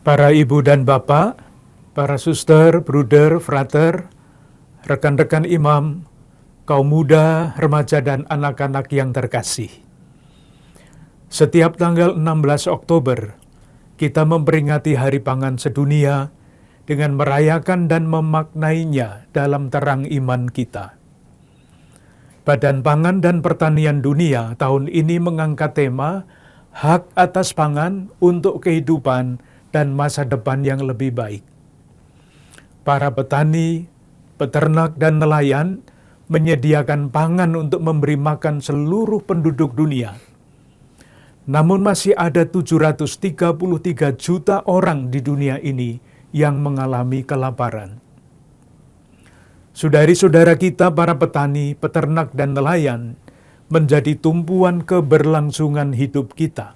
Para ibu dan bapak, para suster, bruder, frater, rekan-rekan imam, kaum muda, remaja, dan anak-anak yang terkasih. Setiap tanggal 16 Oktober, kita memperingati Hari Pangan Sedunia dengan merayakan dan memaknainya dalam terang iman kita. Badan Pangan dan Pertanian Dunia tahun ini mengangkat tema Hak atas Pangan untuk Kehidupan dan Masa Depan yang Lebih Baik. Para petani, peternak, dan nelayan menyediakan pangan untuk memberi makan seluruh penduduk dunia. Namun masih ada 733 juta orang di dunia ini yang mengalami kelaparan. Saudari-saudara kita para petani, peternak, dan nelayan menjadi tumpuan keberlangsungan hidup kita.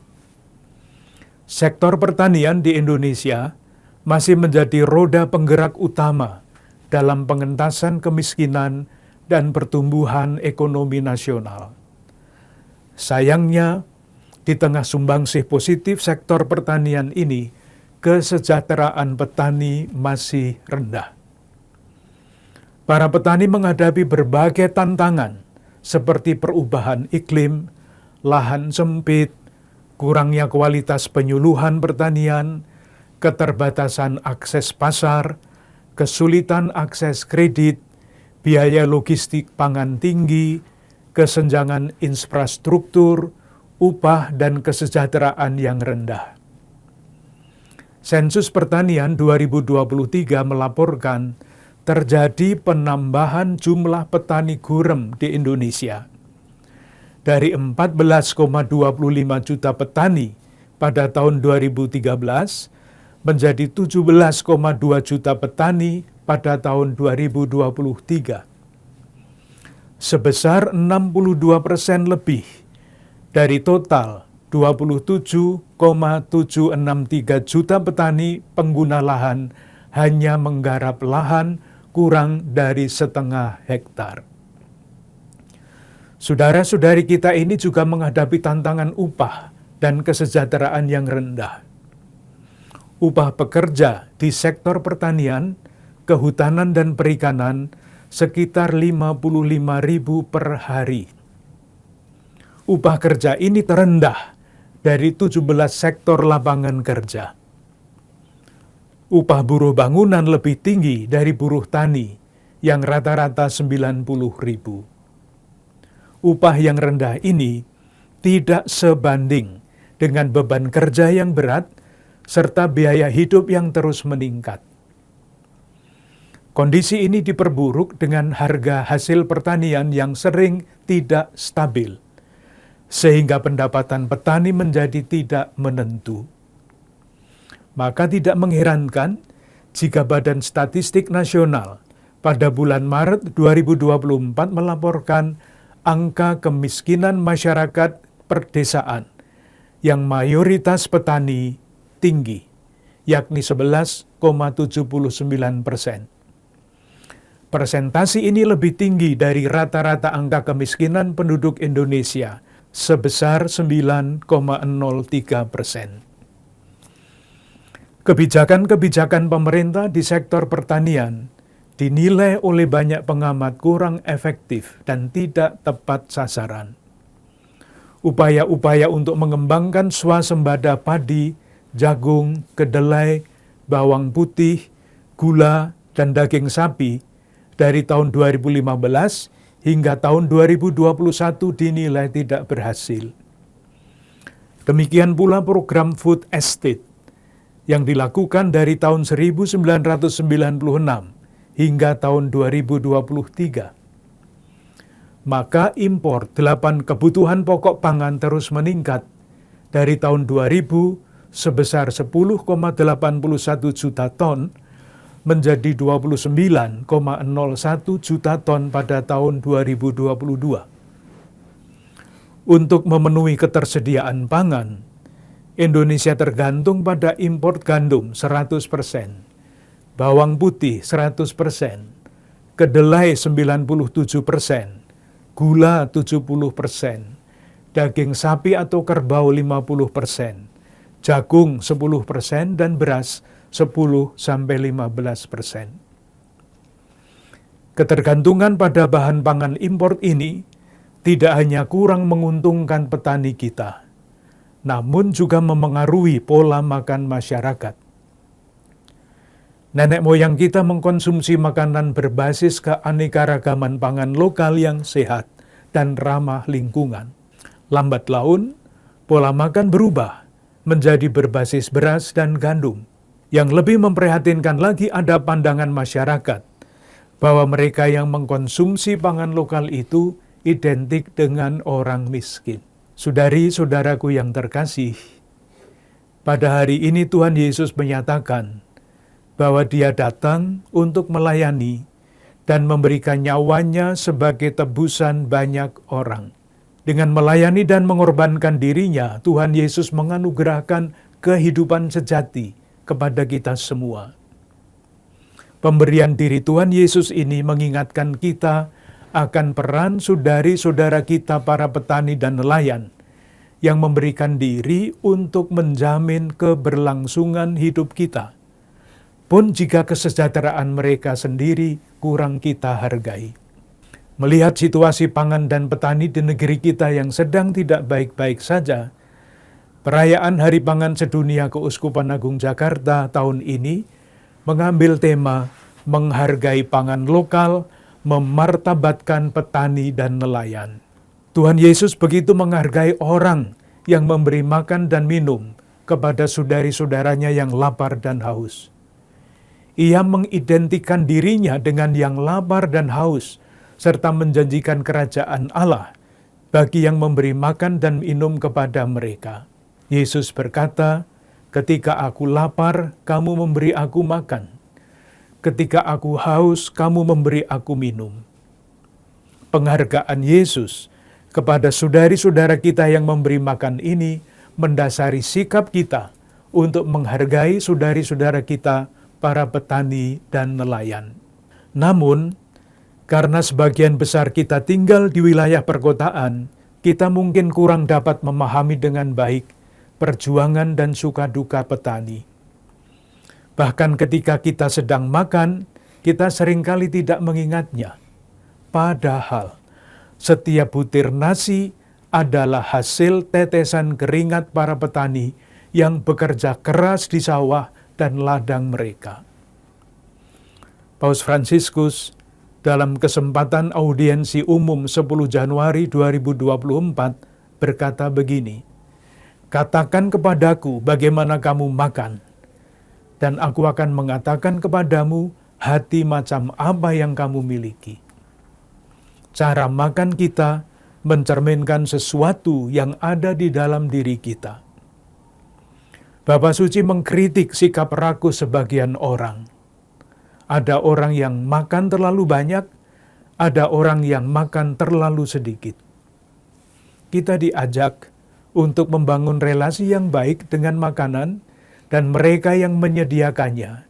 Sektor pertanian di Indonesia masih menjadi roda penggerak utama dalam pengentasan kemiskinan dan pertumbuhan ekonomi nasional. Sayangnya, di tengah sumbangsih positif sektor pertanian ini, kesejahteraan petani masih rendah. Para petani menghadapi berbagai tantangan seperti perubahan iklim, lahan sempit, kurangnya kualitas penyuluhan pertanian, keterbatasan akses pasar, kesulitan akses kredit, biaya logistik pangan tinggi, kesenjangan infrastruktur, upah, dan kesejahteraan yang rendah. Sensus Pertanian 2023 melaporkan terjadi penambahan jumlah petani gurem di Indonesia. Dari 14,25 juta petani pada tahun 2013 menjadi 17,2 juta petani pada tahun 2023. Sebesar 62% lebih dari total 27,763 juta petani pengguna lahan hanya menggarap lahan kurang dari setengah hektar. Saudara-saudari kita ini juga menghadapi tantangan upah dan kesejahteraan yang rendah. Upah pekerja di sektor pertanian, kehutanan, dan perikanan sekitar 55.000 per hari. Upah kerja ini terendah dari 17 sektor lapangan kerja. Upah buruh bangunan lebih tinggi dari buruh tani yang rata-rata 90.000. Upah yang rendah ini tidak sebanding dengan beban kerja yang berat serta biaya hidup yang terus meningkat. Kondisi ini diperburuk dengan harga hasil pertanian yang sering tidak stabil, sehingga pendapatan petani menjadi tidak menentu. Maka tidak mengherankan jika Badan Statistik Nasional pada bulan Maret 2024 melaporkan angka kemiskinan masyarakat perdesaan yang mayoritas petani tinggi, yakni 11,79%. Persentasi ini lebih tinggi dari rata-rata angka kemiskinan penduduk Indonesia sebesar 9,03%. Kebijakan-kebijakan pemerintah di sektor pertanian dinilai oleh banyak pengamat kurang efektif dan tidak tepat sasaran. Upaya-upaya untuk mengembangkan swasembada padi, jagung, kedelai, bawang putih, gula, dan daging sapi dari tahun 2015 hingga tahun 2021 dinilai tidak berhasil. Demikian pula program food estate yang dilakukan dari tahun 1996 hingga tahun 2023. Maka impor 8 kebutuhan pokok pangan terus meningkat dari tahun 2000 sebesar 10,81 juta ton menjadi 29,01 juta ton pada tahun 2022. Untuk memenuhi ketersediaan pangan, Indonesia tergantung pada impor gandum 100%, bawang putih 100%, kedelai 97%, gula 70%, daging sapi atau kerbau 50%, jagung 10%, dan beras 10-15%. Ketergantungan pada bahan pangan impor ini tidak hanya kurang menguntungkan petani kita, namun juga memengaruhi pola makan masyarakat. Nenek moyang kita mengkonsumsi makanan berbasis keanekaragaman pangan lokal yang sehat dan ramah lingkungan. Lambat laun, pola makan berubah menjadi berbasis beras dan gandum. Yang lebih memprihatinkan lagi, ada pandangan masyarakat bahwa mereka yang mengkonsumsi pangan lokal itu identik dengan orang miskin. Saudari-saudaraku yang terkasih, pada hari ini Tuhan Yesus menyatakan bahwa Dia datang untuk melayani dan memberikan nyawanya sebagai tebusan banyak orang. Dengan melayani dan mengorbankan dirinya, Tuhan Yesus menganugerahkan kehidupan sejati kepada kita semua. Pemberian diri Tuhan Yesus ini mengingatkan kita akan peran saudari-saudara kita para petani dan nelayan yang memberikan diri untuk menjamin keberlangsungan hidup kita, pun jika kesejahteraan mereka sendiri kurang kita hargai. Melihat situasi pangan dan petani di negeri kita yang sedang tidak baik-baik saja, perayaan Hari Pangan Sedunia Keuskupan Agung Jakarta tahun ini mengambil tema menghargai pangan lokal, memartabatkan petani dan nelayan. Tuhan Yesus begitu menghargai orang yang memberi makan dan minum kepada saudari-saudaranya yang lapar dan haus. Ia mengidentikan dirinya dengan yang lapar dan haus, serta menjanjikan kerajaan Allah bagi yang memberi makan dan minum kepada mereka. Yesus berkata, "Ketika aku lapar, kamu memberi aku makan. Ketika aku haus, kamu memberi aku minum." Penghargaan Yesus kepada saudari-saudara kita yang memberi makan ini mendasari sikap kita untuk menghargai saudari-saudara kita, para petani dan nelayan. Namun, karena sebagian besar kita tinggal di wilayah perkotaan, kita mungkin kurang dapat memahami dengan baik perjuangan dan suka duka petani. Bahkan ketika kita sedang makan, kita seringkali tidak mengingatnya. Padahal, setiap butir nasi adalah hasil tetesan keringat para petani yang bekerja keras di sawah dan ladang mereka. Paus Fransiskus dalam kesempatan audiensi umum 10 Januari 2024 berkata begini, "Katakan kepadaku bagaimana kamu makan, dan aku akan mengatakan kepadamu hati macam apa yang kamu miliki." Cara makan kita mencerminkan sesuatu yang ada di dalam diri kita. Bapa Suci mengkritik sikap rakus sebagian orang. Ada orang yang makan terlalu banyak, ada orang yang makan terlalu sedikit. Kita diajak untuk membangun relasi yang baik dengan makanan dan mereka yang menyediakannya,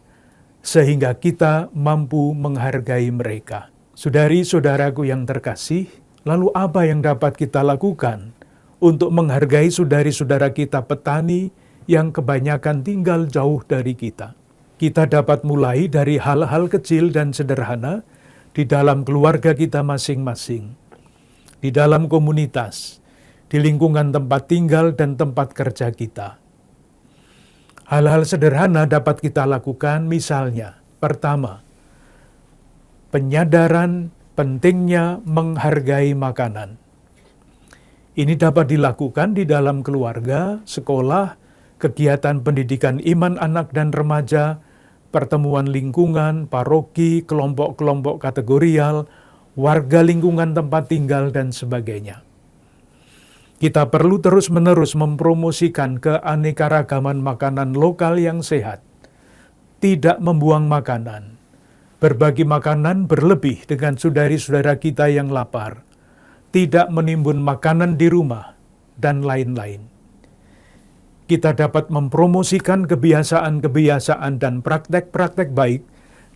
sehingga kita mampu menghargai mereka. Saudari-saudaraku yang terkasih, lalu apa yang dapat kita lakukan untuk menghargai saudari-saudara kita petani yang kebanyakan tinggal jauh dari kita? Kita dapat mulai dari hal-hal kecil dan sederhana di dalam keluarga kita masing-masing, di dalam komunitas, di lingkungan tempat tinggal dan tempat kerja kita. Hal-hal sederhana dapat kita lakukan, misalnya, pertama, penyadaran pentingnya menghargai makanan. Ini dapat dilakukan di dalam keluarga, sekolah, kegiatan pendidikan iman anak dan remaja, pertemuan lingkungan, paroki, kelompok-kelompok kategorial, warga lingkungan tempat tinggal, dan sebagainya. Kita perlu terus-menerus mempromosikan keanekaragaman makanan lokal yang sehat, tidak membuang makanan, berbagi makanan berlebih dengan saudari-saudara kita yang lapar, tidak menimbun makanan di rumah, dan lain-lain. Kita dapat mempromosikan kebiasaan-kebiasaan dan praktek-praktek baik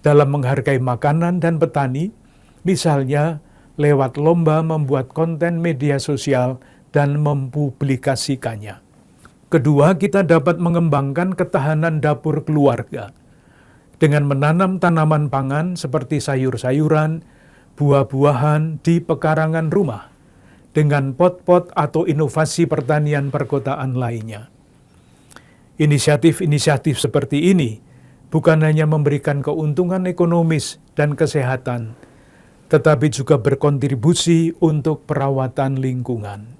dalam menghargai makanan dan petani, misalnya lewat lomba membuat konten media sosial dan mempublikasikannya. Kedua, kita dapat mengembangkan ketahanan dapur keluarga dengan menanam tanaman pangan seperti sayur-sayuran, buah-buahan di pekarangan rumah, dengan pot-pot atau inovasi pertanian perkotaan lainnya. Inisiatif-inisiatif seperti ini bukan hanya memberikan keuntungan ekonomis dan kesehatan, tetapi juga berkontribusi untuk perawatan lingkungan.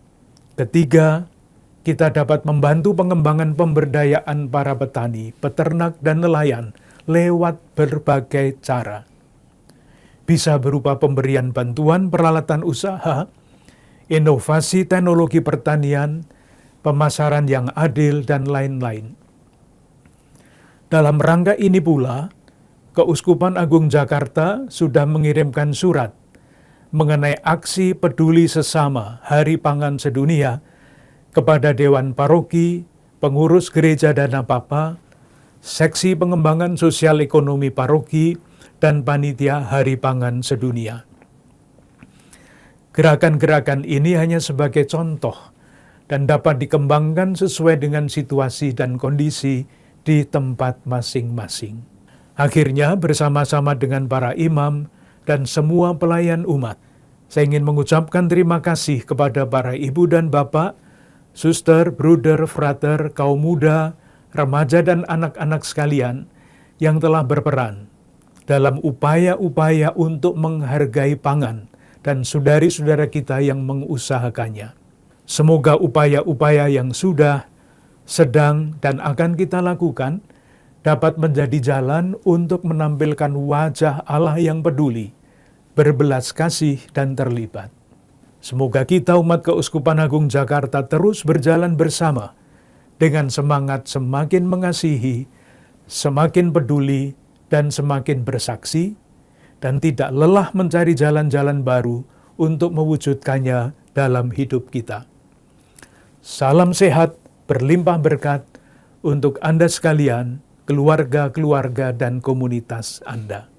Ketiga, kita dapat membantu pengembangan pemberdayaan para petani, peternak, dan nelayan lewat berbagai cara. Bisa berupa pemberian bantuan peralatan usaha, inovasi teknologi pertanian, pemasaran yang adil, dan lain-lain. Dalam rangka ini pula, Keuskupan Agung Jakarta sudah mengirimkan surat mengenai aksi peduli sesama Hari Pangan Sedunia kepada Dewan Paroki, pengurus gereja dan apa-apa, seksi pengembangan sosial ekonomi paroki, dan panitia Hari Pangan Sedunia. Gerakan-gerakan ini hanya sebagai contoh dan dapat dikembangkan sesuai dengan situasi dan kondisi di tempat masing-masing. Akhirnya, bersama-sama dengan para imam dan semua pelayan umat, saya ingin mengucapkan terima kasih kepada para ibu dan bapak, suster, bruder, frater, kaum muda, remaja, dan anak-anak sekalian yang telah berperan dalam upaya-upaya untuk menghargai pangan dan saudari-saudara kita yang mengusahakannya. Semoga upaya-upaya yang sudah, sedang, dan akan kita lakukan dapat menjadi jalan untuk menampilkan wajah Allah yang peduli, berbelas kasih, dan terlibat. Semoga kita umat Keuskupan Agung Jakarta terus berjalan bersama dengan semangat semakin mengasihi, semakin peduli, dan semakin bersaksi, dan tidak lelah mencari jalan-jalan baru untuk mewujudkannya dalam hidup kita. Salam sehat, berlimpah berkat untuk Anda sekalian, keluarga-keluarga, dan komunitas Anda.